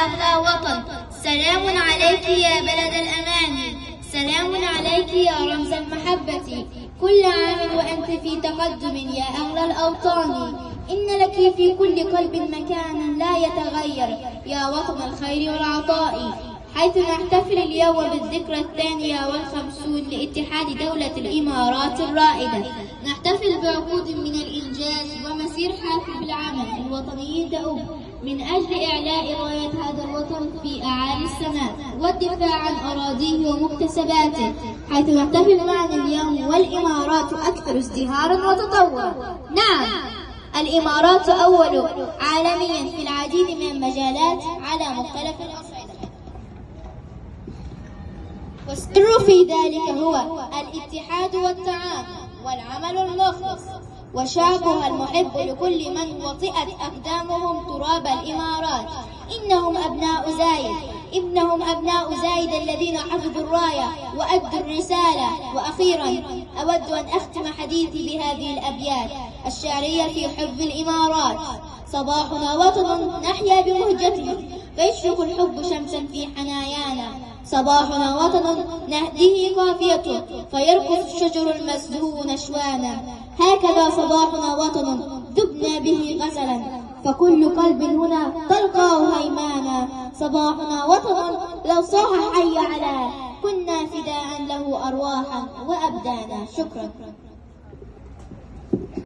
أغلى وطن. سلام عليك يا بلد الأمان، سلام عليك يا رمز المحبة. كل عام وأنت في تقدم يا أغلى الأوطان. إن لك في كل قلب مكانا لا يتغير يا وطن الخير والعطاء. حيث نحتفل اليوم بالذكرى 52 لاتحاد دولة الإمارات الرائدة، نحتفل بعقود من الإنجاز ومسير حافل بالعمل الوطني دؤوب من أجل إعلاء راية هذا الوطن في أعالي السماء والدفاع عن أراضيه ومكتسباته. حيث نحتفل معنا اليوم والإمارات أكثر ازدهارا وتطورا. نعم، الإمارات أول عالميا في العديد من المجالات على مختلف الأصعدة، والسر في ذلك هو الاتحاد والتعاون والعمل المخلص، وشعبها المحب لكل من وطئت أقدامهم تراب الإمارات. إنهم أبناء زايد الذين حفظوا الراية وأدوا الرسالة. وأخيرا أود أن أختم حديثي بهذه الأبيات الشعرية في حب الإمارات. صباحنا وطن نحيا بمهجته، فيشرق الحب شمسا في حنايانا. صباحنا وطن نهديه قافيته، فيرقص الشجر المزهو نشوانا. هكذا صباحنا وطن ذبنا به غزلا، فكل قلب هنا تلقاه هيمانا. صباحنا وطن لو صاح حي على، كنا فداء له أرواحا وأبدانا. شكرا.